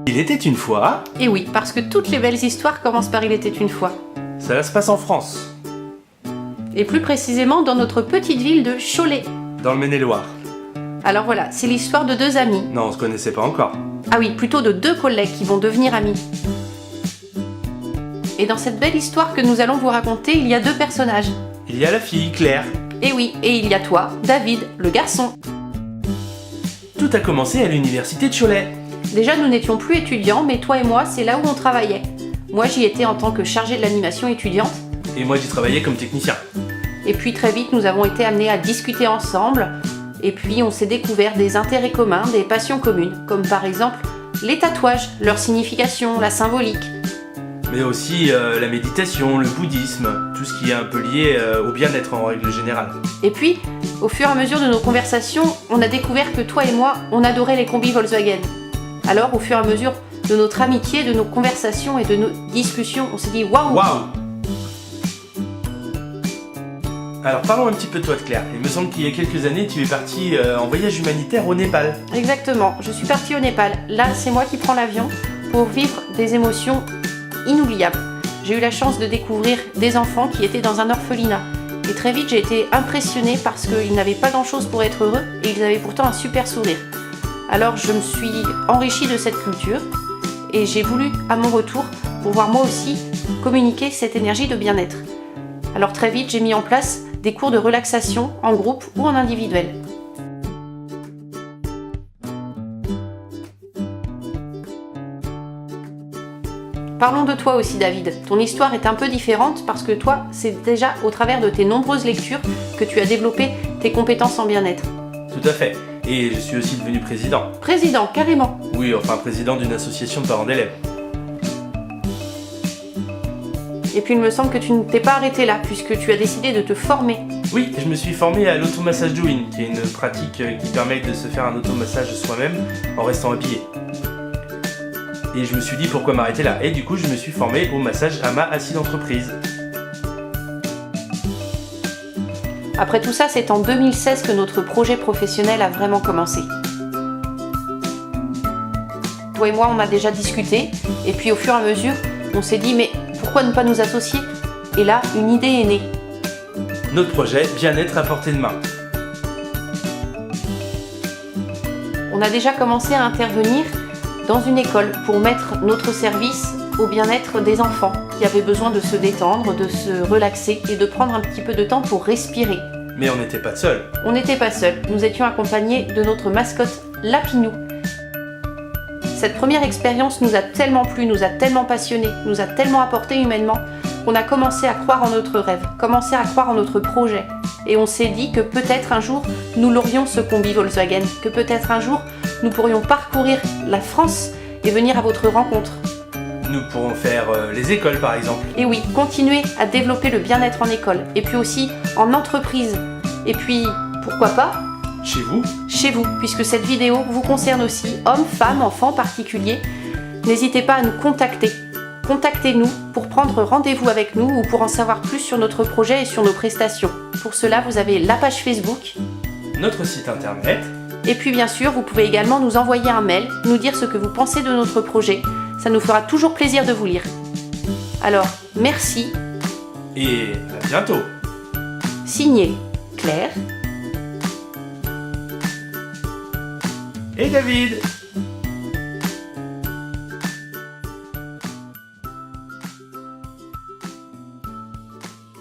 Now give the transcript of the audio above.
Il était une fois... Et oui, parce que toutes les belles histoires commencent par Il était une fois. Ça se passe en France, Et plus précisément dans notre petite ville de Cholet. dans le Maine-et-Loire. Alors voilà, c'est l'histoire de deux amis. Non, on se connaissait pas encore. Ah oui, plutôt de deux collègues qui vont devenir amis. Et dans cette belle histoire que nous allons vous raconter, il y a deux personnages. Il y a la fille, Claire. Et oui, et il y a toi, David, le garçon. Tout a commencé à l'université de Cholet. Déjà, nous n'étions plus étudiants, mais toi et moi, c'est là où on travaillait. Moi, j'y étais en tant que chargée de l'animation étudiante. Et moi, j'y travaillais comme technicien. Et puis très vite, nous avons été amenés à discuter ensemble. Et puis, on s'est découvert des intérêts communs, des passions communes, comme par exemple les tatouages, leur signification, la symbolique. Mais aussi la méditation, le bouddhisme, tout ce qui est un peu lié au bien-être en règle générale. Et puis, au fur et à mesure de nos conversations, on a découvert que toi et moi, on adorait les combis Volkswagen. Alors, au fur et à mesure de notre amitié, de nos conversations et de nos discussions, on s'est dit waouh! Waouh! Alors parlons un petit peu de toi, Claire. Il me semble qu'il y a quelques années, tu es partie en voyage humanitaire au Népal. Exactement, je suis partie au Népal. Là, c'est moi qui prends l'avion pour vivre des émotions inoubliables. J'ai eu la chance de découvrir des enfants qui étaient dans un orphelinat. Et très vite, j'ai été impressionnée parce qu'ils n'avaient pas grand-chose pour être heureux et ils avaient pourtant un super sourire. Alors, je me suis enrichie de cette culture et j'ai voulu, à mon retour, pouvoir moi aussi communiquer cette énergie de bien-être. Alors très vite, j'ai mis en place des cours de relaxation en groupe ou en individuel. Parlons de toi aussi, David. Ton histoire est un peu différente parce que toi, c'est déjà au travers de tes nombreuses lectures que tu as développé tes compétences en bien-être. Tout à fait. Et je suis aussi devenu président. Président, carrément. Oui, enfin président d'une association de parents d'élèves. Et puis il me semble que tu ne t'es pas arrêté là puisque tu as décidé de te former. Oui, je me suis formé à l'automassage Douyin, qui est une pratique qui permet de se faire un automassage soi-même en restant habillé. Et je me suis dit pourquoi m'arrêter là. Et du coup, je me suis formé au massage Ama assis d'entreprise. Après tout ça, c'est en 2016 que notre projet professionnel a vraiment commencé. Toi et moi, on a déjà discuté, et puis au fur et à mesure, on s'est dit mais pourquoi ne pas nous associer? Et là, une idée est née. Notre projet, bien-être à portée de main. On a déjà commencé à intervenir dans une école pour mettre notre service au bien-être des enfants qui avaient besoin de se détendre, de se relaxer et de prendre un petit peu de temps pour respirer. Mais on n'était pas seuls. On n'était pas seuls, nous étions accompagnés de notre mascotte Lapinou. Cette première expérience nous a tellement plu, nous a tellement passionnés, nous a tellement apporté humainement qu'on a commencé à croire en notre rêve, commencé à croire en notre projet. Et on s'est dit que peut-être un jour, nous l'aurions ce combi Volkswagen, que peut-être un jour, nous pourrions parcourir la France et venir à votre rencontre. Nous pourrons faire les écoles par exemple. Et oui, continuer à développer le bien-être en école, et puis aussi en entreprise. Et puis, pourquoi pas, Chez vous? chez vous, puisque cette vidéo vous concerne aussi, hommes, femmes, enfants particuliers. N'hésitez pas à nous contacter. Contactez-nous pour prendre rendez-vous avec nous ou pour en savoir plus sur notre projet et sur nos prestations. Pour cela, vous avez la page Facebook. Notre site internet. Et puis bien sûr, vous pouvez également nous envoyer un mail, nous dire ce que vous pensez de notre projet. Ça nous fera toujours plaisir de vous lire. Alors, merci. Et à bientôt. Signé Claire Et David.